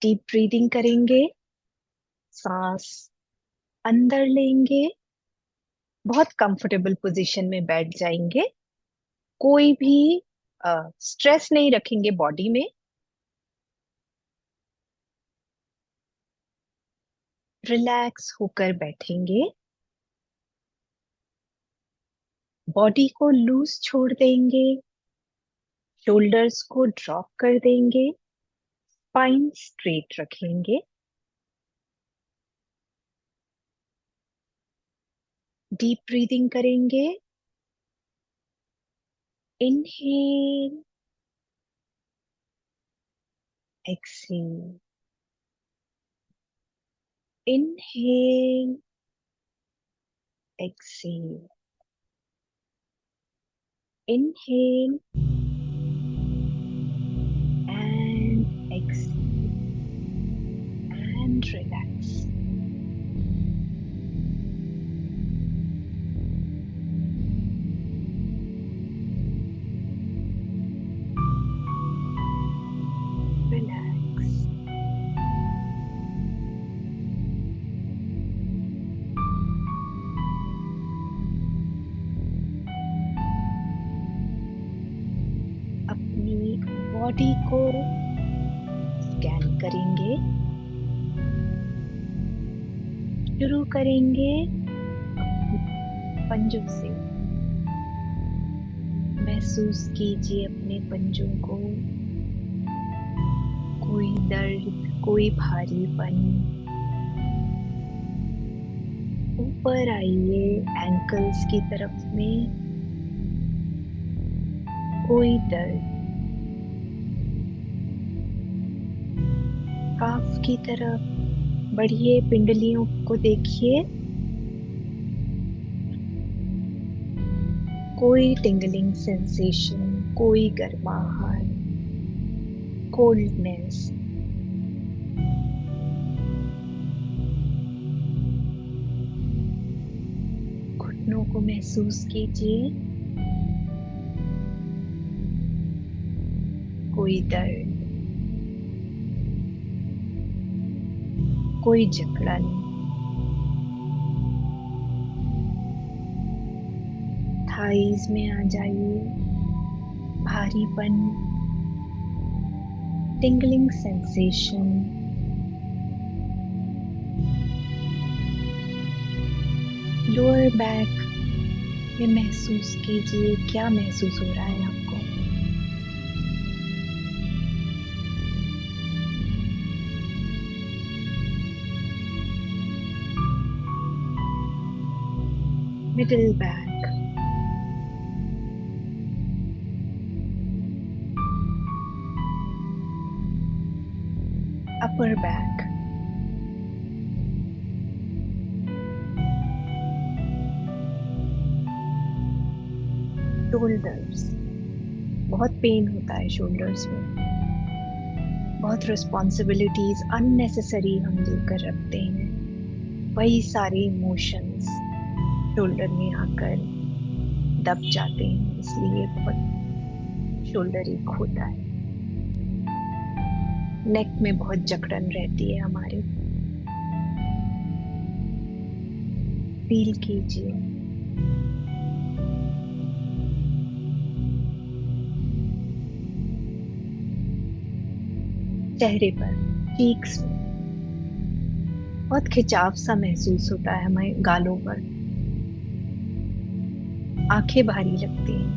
Deep breathing करेंगे। सांस अंदर लेंगे। बहुत कंफर्टेबल पोजीशन में बैठ जाएंगे। कोई भी स्ट्रेस नहीं रखेंगे बॉडी में। रिलैक्स होकर बैठेंगे। बॉडी को लूज छोड़ देंगे। शोल्डर्स को ड्रॉप कर देंगे। स्पाइन स्ट्रेट रखेंगे। डीप ब्रीदिंग करेंगे। Inhale, exhale, inhale, exhale, inhale and exhale and relax. Relax. अपनी बॉडी को स्कैन करेंगे। शुरू करेंगे पंजों से। महसूस कीजिए अपने पंजों को। कोई दर्द, कोई भारीपन। ऊपर आइए एंकल्स की तरफ में। कोई दर्द। काफ की तरफ बढ़िए, पिंडलियों को देखिए। कोई टिंगलिंग सेंसेशन, कोई गर्माहट, कोल्डनेस। घुटनों को महसूस कीजिए। कोई दर्द, कोई जकड़न। थाइज में आ जाइए। भारीपन, टिंगलिंग सेंसेशन। लोअर बैक में महसूस कीजिए, क्या महसूस हो रहा है आपको। Middle back, upper back, shoulders. बहुत पेन होता है शोल्डर्स में। बहुत रिस्पॉन्सिबिलिटीज अननेसेसरी हम लेकर रखते हैं। वही सारे इमोशंस शोल्डर में आकर दब जाते हैं, इसलिए बहुत शोल्डर एक होता है। नेक में बहुत जकड़न रहती है हमारे। फील कीजिए। चेहरे पर, चीक्स में बहुत खिंचाव सा महसूस होता है हमारे गालों पर। आंखें भारी लगती हैं।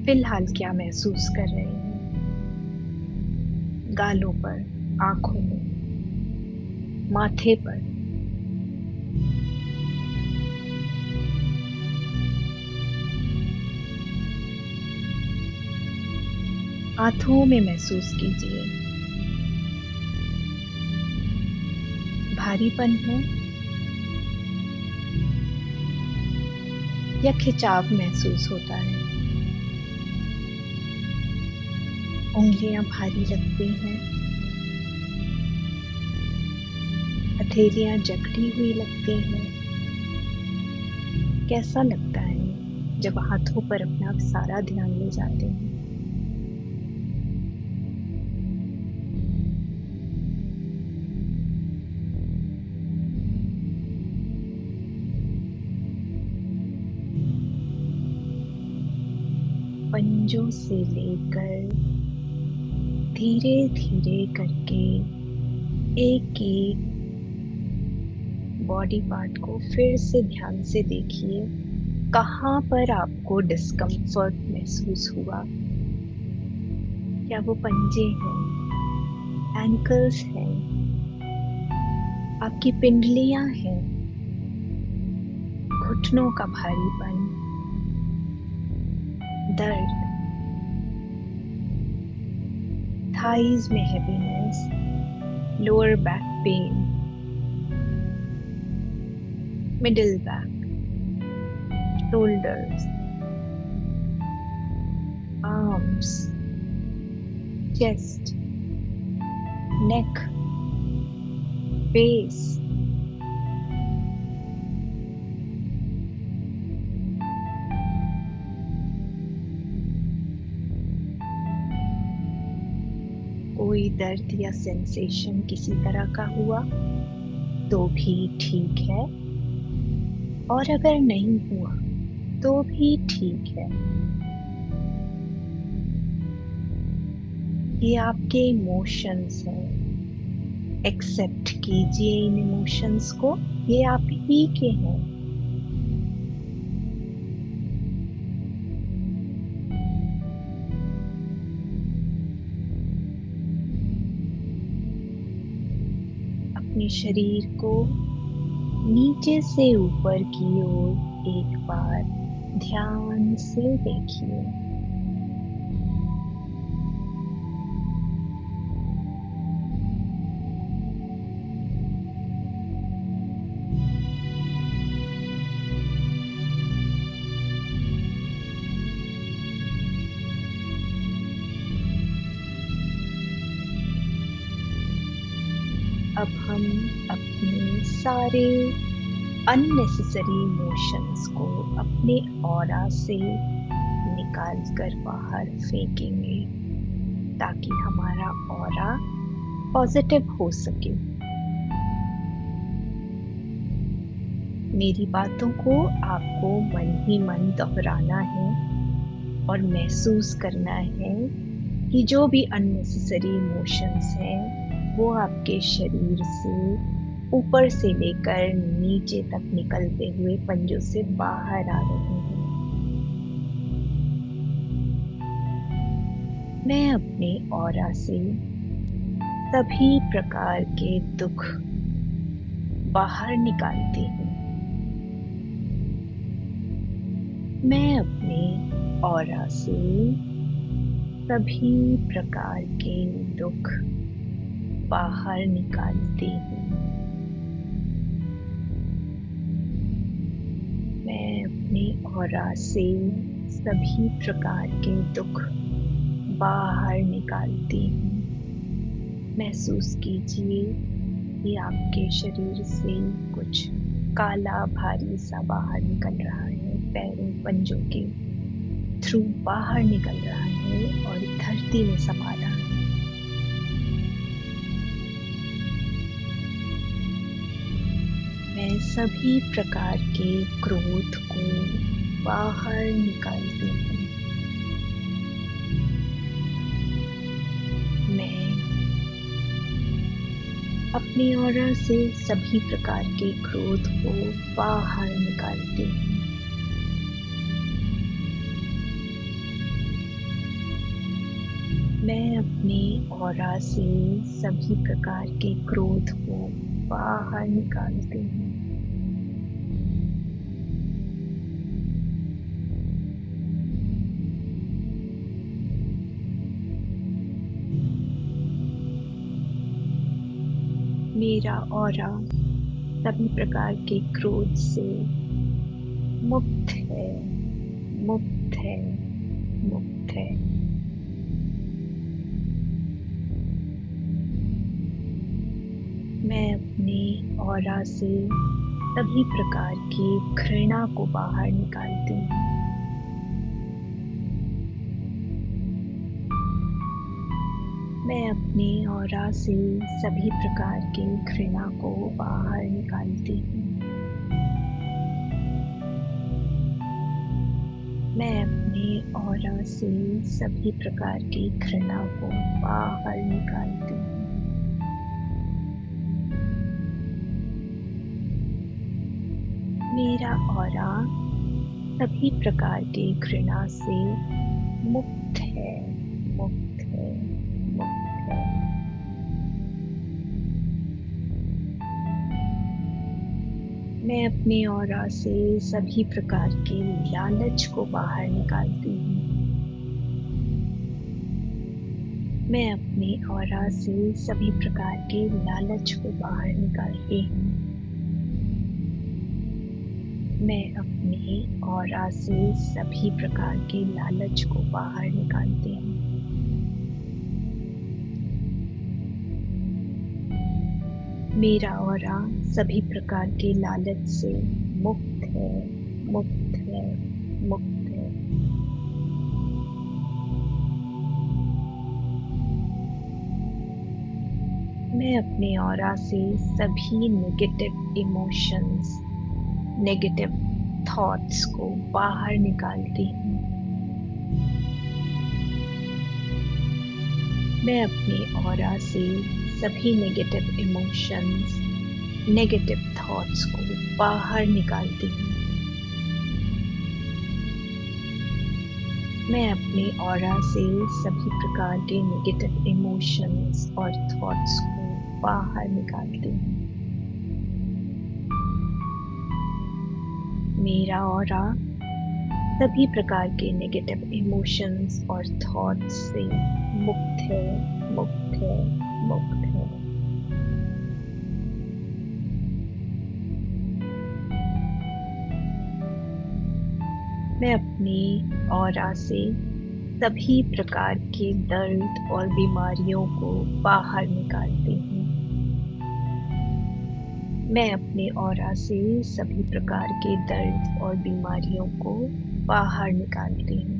फिलहाल क्या महसूस कर रहे हैं? गालों पर, आंखों में, माथे पर। हाथों में महसूस कीजिए। भारीपन है या खिंचाव महसूस होता है। उंगलियां भारी लगती हैं। हथेलियां जकड़ी हुई लगती हैं। कैसा लगता है जब हाथों पर अपना सारा ध्यान ले जाते हैं? पंजों से लेकर धीरे धीरे करके एक एक बॉडी पार्ट को फिर से ध्यान से देखिए। कहाँ पर आपको डिस्कम्फर्ट महसूस हुआ? क्या वो पंजे हैं, एंकल्स हैं, आपकी पिंडलियां हैं, घुटनों का भारीपन, दर्द, थाइज में heaviness, lower back pain, middle back, shoulders, arms, chest, neck, face, कोई दर्द या सेंसेशन किसी तरह का हुआ तो भी ठीक है, और अगर नहीं हुआ तो भी ठीक है। ये आपके इमोशंस हैं, एक्सेप्ट कीजिए इन इमोशंस को, ये आप ही के हैं। अपने शरीर को नीचे से ऊपर की ओर एक बार ध्यान से देखिए। अब हम अपने सारे अननेसेसरी इमोशंस को अपने ऑरा से निकाल कर बाहर फेंकेंगे, ताकि हमारा ऑरा पॉजिटिव हो सके। मेरी बातों को आपको मन ही मन दोहराना है और महसूस करना है कि जो भी अननेसेसरी इमोशंस हैं वो आपके शरीर से ऊपर से लेकर नीचे तक निकलते हुए पंजों से बाहर आ रहे हैं। मैं अपने ऑरा से सभी प्रकार के दुख बाहर निकालती हूँ। मैं अपने ऑरा से सभी प्रकार के दुख बाहर निकालती हूँ। मैं अपने ऑरा से सभी प्रकार के दुख बाहर निकालती हूँ। महसूस कीजिए कि आपके शरीर से कुछ काला भारी सा बाहर निकल रहा है, पैरों पंजों के थ्रू बाहर निकल रहा है और धरती में समा रहा है। मैं सभी प्रकार के क्रोध को बाहर निकालती हूँ। मैं अपनी ऑरा से सभी प्रकार के क्रोध को बाहर निकालती हूँ। मैं अपने ऑरा से सभी प्रकार के क्रोध को बाहर निकालती हूँ। मेरा ऑरा सभी प्रकार के क्रोध से मुक्त है, मुक्त है, मुक्त है। मैं अपने ऑरा से सभी प्रकार की घृणा को बाहर निकालती हूँ। मैं अपने ऑरा से सभी प्रकार की घृणा को बाहर निकालती हूँ। मैं अपने ऑरा से सभी प्रकार की घृणा को बाहर निकालती हूँ। मेरा ऑरा सभी प्रकार की घृणा से मुक्त है, मुक्त है, मुक्त है। मैं अपने ऑरा से सभी प्रकार के लालच को बाहर निकालती हूँ। मैं अपने ऑरा से सभी प्रकार के लालच को बाहर निकालती हूँ। मैं अपने ऑरा से सभी प्रकार के लालच को बाहर निकालती हूँ। मेरा ऑरा सभी प्रकार के लालच से मुक्त है, मुक्त है, मुक्त है। मैं अपने ऑरा से सभी नेगेटिव इमोशंस, नेगेटिव थॉट्स को बाहर निकालती हूँ। मैं अपने ऑरा से सभी नेगेटिव इमोशंस, नेगेटिव थॉट्स को बाहर निकालती हूँ। मैं अपने ऑरा से सभी प्रकार के नेगेटिव इमोशंस और थॉट्स को बाहर निकालती हूँ। मेरा ऑरा सभी प्रकार के नेगेटिव इमोशंस और थॉट्स से मुक्त है, मुक्त है, मुक्त है। मैं अपनी ऑरा से सभी प्रकार के दर्द और बीमारियों को बाहर निकालती हूँ। मैं अपने ऑरा से सभी प्रकार के दर्द और बीमारियों को बाहर निकालती हूँ।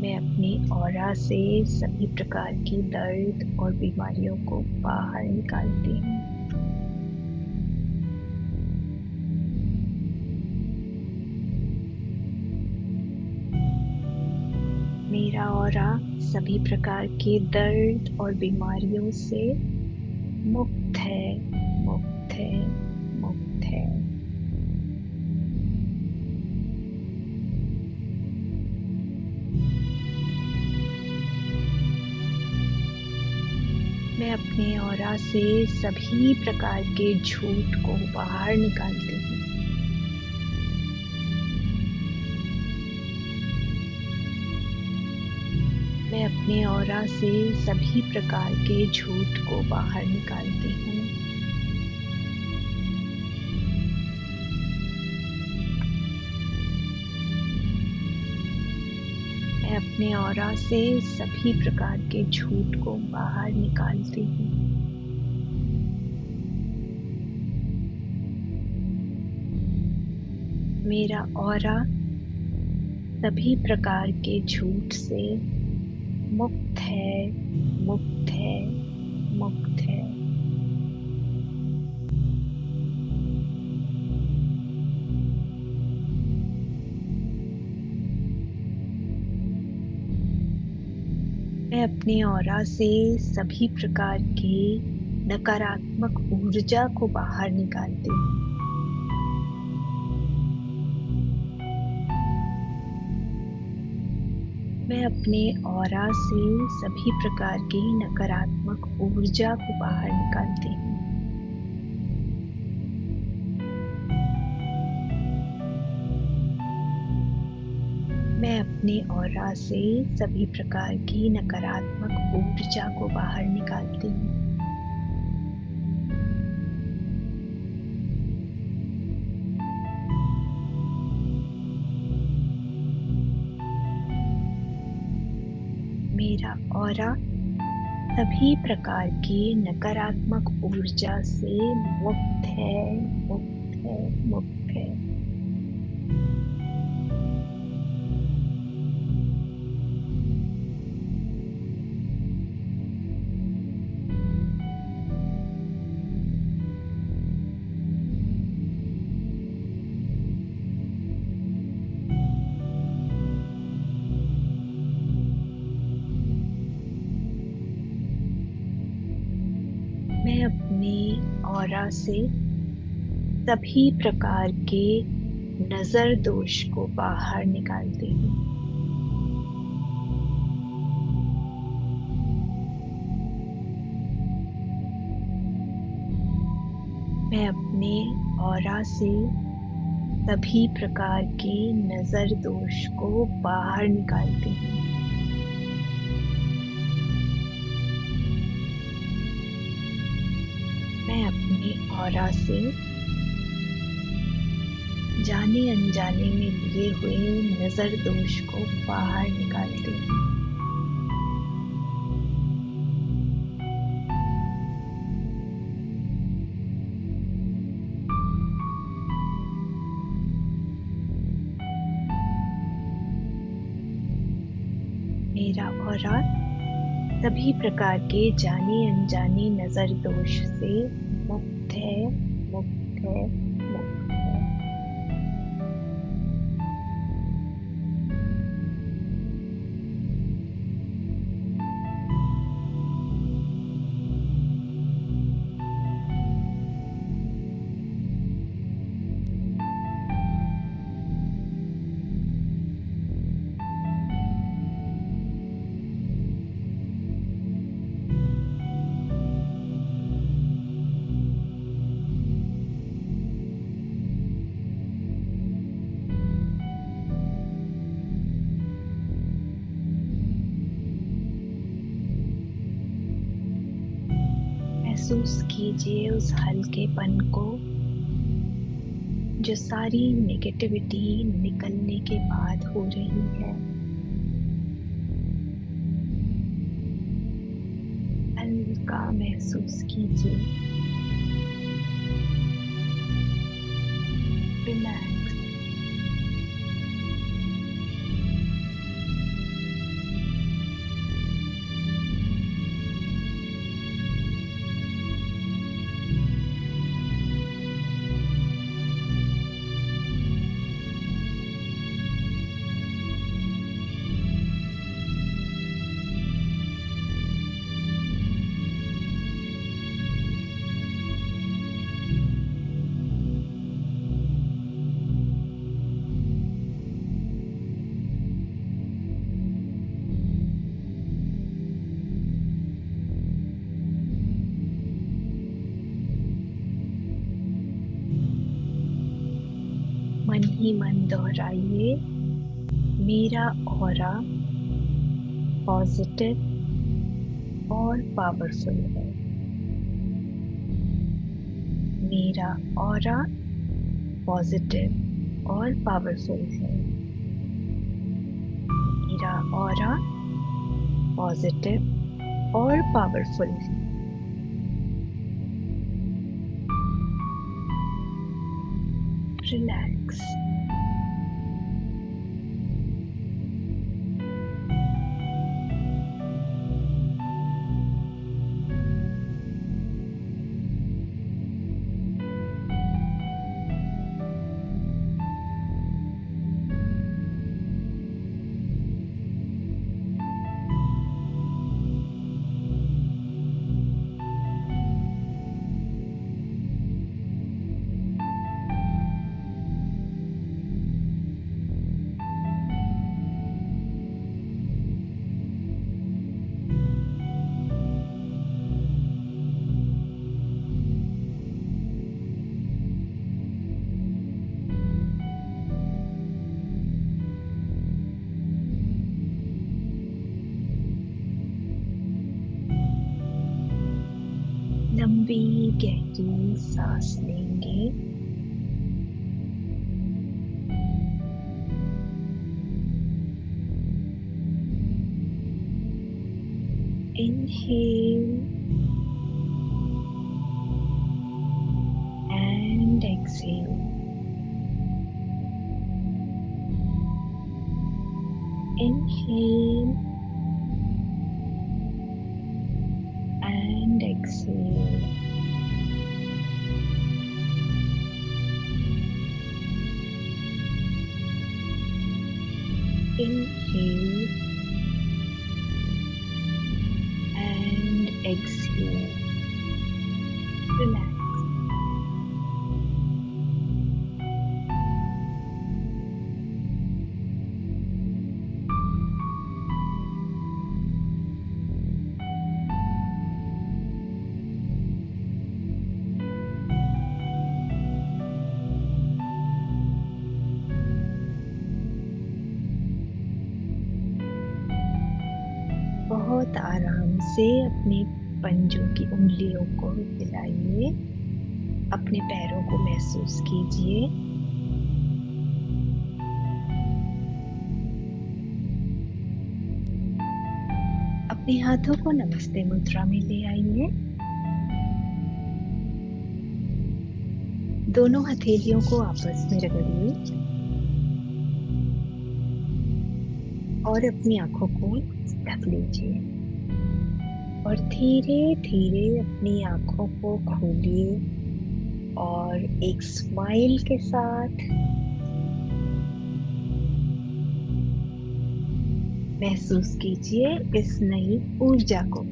मैं अपनी ऑरा से सभी प्रकार की दर्द और बीमारियों को बाहर निकालती हूँ। मेरा ऑरा सभी प्रकार के दर्द और बीमारियों से मुक्त है, मुक्त है, मुक्त है। मैं अपने ऑरा से सभी प्रकार के झूठ को बाहर निकालती हूँ। मैं अपने ऑरा से सभी प्रकार के झूठ को बाहर निकालती हूँ। मैं अपने ऑरा से सभी प्रकार के झूठ को बाहर निकालती हूँ। मेरा ऑरा सभी प्रकार के झूठ से मुक्त है, मुक्त है, मुक्त है। मैं अपने ऑरा से सभी प्रकार की नकारात्मक ऊर्जा को बाहर निकालती हूँ। मैं अपने ऑरा से सभी प्रकार की नकारात्मक ऊर्जा को बाहर निकालती हूँ। मैं अपने ऑरा से सभी प्रकार की नकारात्मक ऊर्जा को बाहर निकालती हूँ। मेरा ऑरा सभी प्रकार की नकारात्मक ऊर्जा से मुक्त है, मुक्त है, मुक्त है। ऑरा से सभी प्रकार के नजर दोष को बाहर निकालती हूँ। मैं अपने ऑरा से सभी प्रकार के नजर दोष को बाहर निकालती हूँ। मैं अपने ऑरा से जाने अनजाने में लिए हुए नजर दोष को बाहर निकालती हूँ। मेरा ऑरा सभी प्रकार के जाने अनजाने नजर दोष से मुक्त है, मुक्त है, मुक्त है। महसूस कीजिए उस हल्केपन को जो सारी नेगेटिविटी निकलने के बाद हो रही है। हल्का महसूस कीजिए। रिलैक्स। मन ही मन दोहराइए, मेरा ऑरा पॉजिटिव और पावरफुल है। मेरा ऑरा पॉजिटिव और पावरफुल है। मेरा ऑरा पॉजिटिव और पावरफुल है। रिलैक्स। लंबी गहरी सांस लेंगे। Inhale and exhale. Inhale and exhale. Inhale and exhale. Relax. बहुत आराम से अपने पंजों की उंगलियों को हिलाइए, अपने पैरों को महसूस कीजिए। अपने हाथों को नमस्ते मुद्रा में ले आइए। दोनों हथेलियों को आपस में रगड़िए और अपनी आंखों को ढक लीजिए और धीरे धीरे अपनी आंखों को खोलिए और एक स्माइल के साथ महसूस कीजिए इस नई ऊर्जा को।